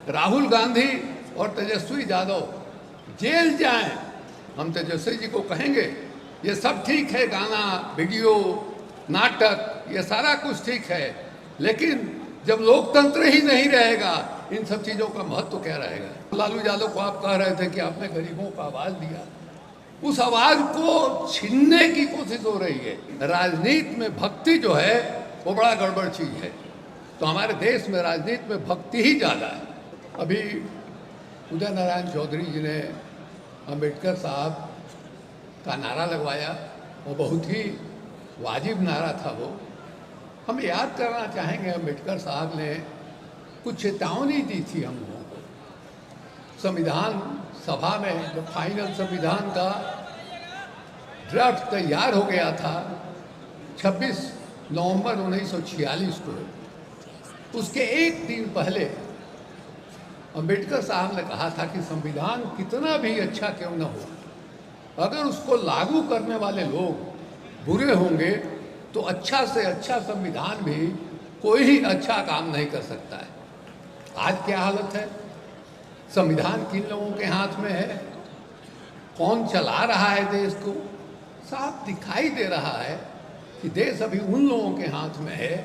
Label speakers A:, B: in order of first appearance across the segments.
A: राहुल गांधी और तेजस्वी यादव जेल जाएं, हम तेजस्वी जी को कहेंगे ये सब ठीक है, गाना, वीडियो, नाटक, ये सारा कुछ ठीक है, लेकिन जब लोकतंत्र ही नहीं रहेगा इन सब चीज़ों का महत्व क्या रहेगा। लालू यादव को आप कह रहे थे कि आपने गरीबों का आवाज़ दिया, उस आवाज़ को छीनने की कोशिश हो रही है। राजनीति में भक्ति जो है वो बड़ा गड़बड़ चीज़ है। तो हमारे देश में राजनीति में भक्ति ही ज़्यादा है। अभी उदय नारायण चौधरी जी ने अम्बेडकर साहब का नारा लगवाया, वो बहुत ही वाजिब नारा था। वो हम याद करना चाहेंगे, अम्बेडकर साहब ने कुछ चेतावनी दी थी हम लोगों को। संविधान सभा में जब फाइनल संविधान का ड्राफ्ट तैयार हो गया था 26 नवंबर 1946 को, उसके एक दिन पहले अम्बेडकर साहब ने कहा था कि संविधान कितना भी अच्छा क्यों न हो, अगर उसको लागू करने वाले लोग बुरे होंगे तो अच्छा से अच्छा संविधान भी कोई ही अच्छा काम नहीं कर सकता है। आज क्या हालत है, संविधान किन लोगों के हाथ में है, कौन चला रहा है देश को, साफ दिखाई दे रहा है कि देश अभी उन लोगों के हाथ में है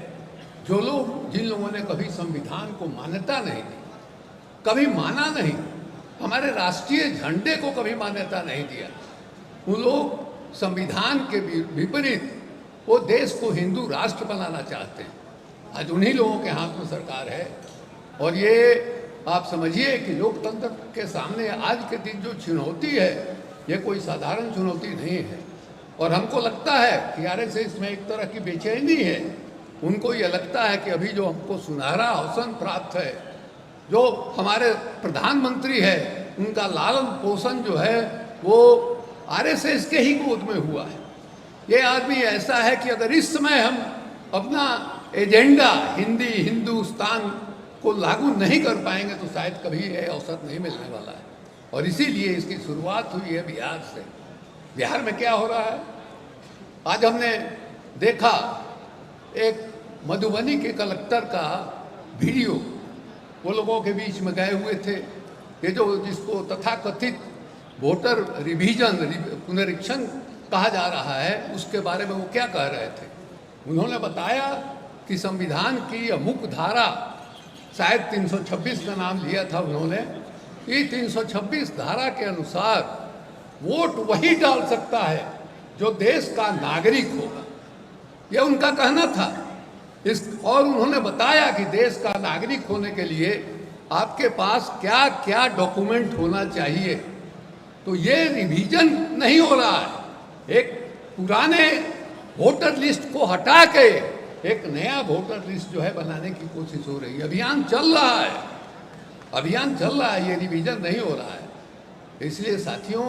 A: जो लोग, जिन लोगों ने कभी संविधान को मान्यता नहीं दी, कभी माना नहीं, हमारे राष्ट्रीय झंडे को कभी मान्यता नहीं दिया। वो लोग संविधान के विपरीत वो देश को हिंदू राष्ट्र बनाना चाहते हैं। आज उन्हीं लोगों के हाथ में सरकार है। और ये आप समझिए कि लोकतंत्र के सामने आज के दिन जो चुनौती है, ये कोई साधारण चुनौती नहीं है। और हमको लगता है कि आरएसएस में एक तरह की बेचैनी है। उनको ये लगता है कि अभी जो हमको सुनहरा अवसर प्राप्त है, जो हमारे प्रधानमंत्री है, उनका लालन पोषण जो है वो आरएसएस के ही गोद में हुआ है। ये आदमी ऐसा है कि अगर इस समय हम अपना एजेंडा हिंदी हिंदुस्तान को लागू नहीं कर पाएंगे तो शायद कभी ये अवसर नहीं मिलने वाला है। और इसीलिए इसकी शुरुआत हुई है बिहार से। बिहार में क्या हो रहा है, आज हमने देखा एक मधुबनी के कलेक्टर का वीडियो, वो लोगों के बीच में गए हुए थे। ये जो जिसको तथाकथित वोटर रिवीजन पुनरीक्षण कहा जा रहा है, उसके बारे में वो क्या कह रहे थे। उन्होंने बताया कि संविधान की अमुक धारा, शायद 326 का नाम लिया था उन्होंने, कि 326 धारा के अनुसार वोट वही डाल सकता है जो देश का नागरिक होगा, यह उनका कहना था। और उन्होंने बताया कि देश का नागरिक होने के लिए आपके पास क्या क्या डॉक्यूमेंट होना चाहिए। तो ये रिवीजन नहीं हो रहा है, एक पुराने वोटर लिस्ट को हटा के एक नया वोटर लिस्ट जो है बनाने की कोशिश हो रही है। अभियान चल रहा है, अभियान चल रहा है, ये रिवीजन नहीं हो रहा है। इसलिए साथियों,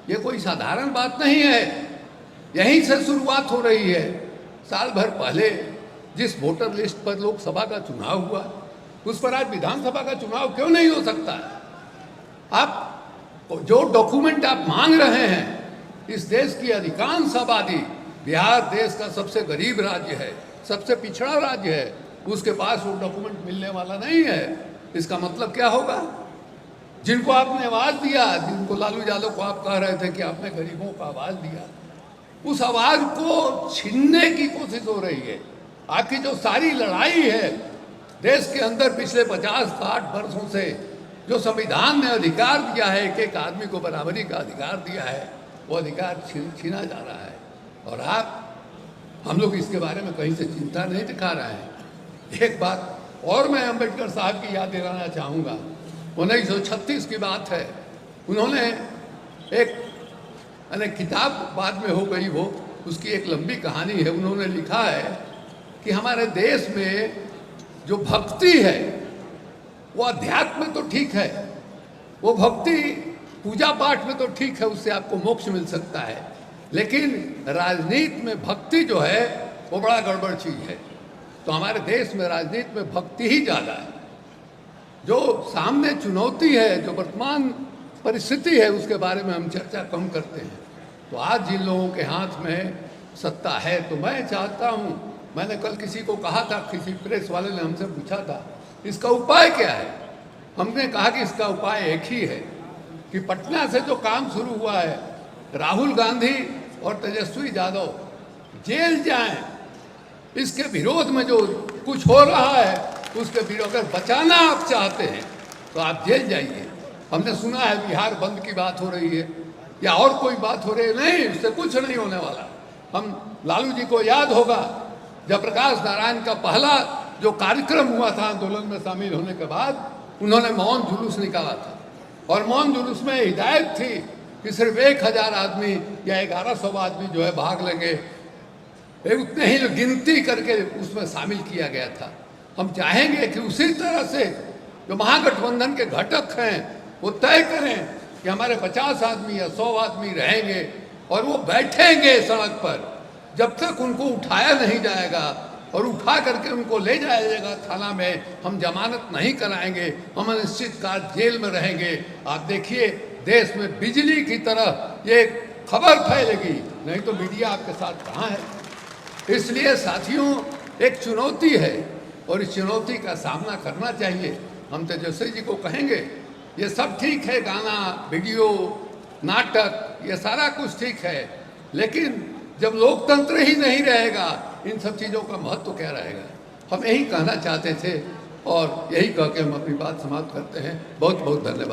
A: ये कोई साधारण बात नहीं है, यहीं से शुरुआत हो रही है। साल भर पहले जिस वोटर लिस्ट पर लोकसभा का चुनाव हुआ, उस पर आज विधानसभा का चुनाव क्यों नहीं हो सकता है। आप जो डॉक्यूमेंट आप मांग रहे हैं, इस देश की अधिकांश आबादी, बिहार देश का सबसे गरीब राज्य है, सबसे पिछड़ा राज्य है, उसके पास वो डॉक्यूमेंट मिलने वाला नहीं है। इसका मतलब क्या होगा, जिनको आपने आवाज़ दिया, जिनको लालू यादव को आप कह रहे थे कि आपने गरीबों को आवाज़ दिया, उस आवाज़ को छीनने की कोशिश हो रही है। आपकी जो सारी लड़ाई है देश के अंदर पिछले 50-60 वर्षों से, जो संविधान ने अधिकार दिया है, एक एक आदमी को बराबरी का अधिकार दिया है, वो अधिकार छीना जा रहा है। और हम लोग इसके बारे में कहीं से चिंता नहीं दिखा रहे हैं। एक बात और मैं अम्बेडकर साहब की याद दिलाना चाहूँगा। 1936 की बात है, उन्होंने एक किताब बाद में हो गई, वो उसकी एक लंबी कहानी है। उन्होंने लिखा है कि हमारे देश में जो भक्ति है वो अध्यात्म में तो ठीक है, वो भक्ति पूजा पाठ में तो ठीक है, उससे आपको मोक्ष मिल सकता है, लेकिन राजनीति में भक्ति जो है वो बड़ा गड़बड़ चीज़ है। तो हमारे देश में राजनीति में भक्ति ही ज़्यादा है। जो सामने चुनौती है, जो वर्तमान परिस्थिति है, उसके बारे में हम चर्चा कम करते हैं। तो आज जिन लोगों के हाथ में सत्ता है, तो मैं चाहता हूँ, मैंने कल किसी को कहा था, किसी प्रेस वाले ने हमसे पूछा था इसका उपाय क्या है। हमने कहा कि इसका उपाय एक ही है कि पटना से जो काम शुरू हुआ है, राहुल गांधी और तेजस्वी यादव जेल जाएं, इसके विरोध में जो कुछ हो रहा है उसके विरोध अगर बचाना आप चाहते हैं तो आप जेल जाइए। हमने सुना है बिहार बंद की बात हो रही है या और कोई बात हो रही है, नहीं, इससे कुछ नहीं होने वाला। हम लालू जी को याद होगा जब प्रकाश नारायण का पहला जो कार्यक्रम हुआ था आंदोलन में शामिल होने के बाद, उन्होंने मौन जुलूस निकाला था और मौन जुलूस में हिदायत थी कि सिर्फ 1000 आदमी या 1100 आदमी जो है भाग लेंगे, उतने ही गिनती करके उसमें शामिल किया गया था। हम चाहेंगे कि उसी तरह से जो महागठबंधन के घटक हैं वो तय करें कि हमारे 50 आदमी या 100 आदमी रहेंगे और वो बैठेंगे सड़क पर जब तक उनको उठाया नहीं जाएगा, और उठा करके उनको ले जाया जाएगा थाना में, हम जमानत नहीं कराएंगे, हम अनिश्चितकाल जेल में रहेंगे। आप देखिए देश में बिजली की तरह ये खबर फैलेगी, नहीं तो मीडिया आपके साथ कहाँ है। इसलिए साथियों एक चुनौती है और इस चुनौती का सामना करना चाहिए। हम तेजस्वी जी को कहेंगे ये सब ठीक है, गाना, वीडियो, नाटक, ये सारा कुछ ठीक है, लेकिन जब लोकतंत्र ही नहीं रहेगा इन सब चीज़ों का महत्व क्या रहेगा। हम यही कहना चाहते थे और यही कह के हम अपनी बात समाप्त करते हैं। बहुत बहुत धन्यवाद।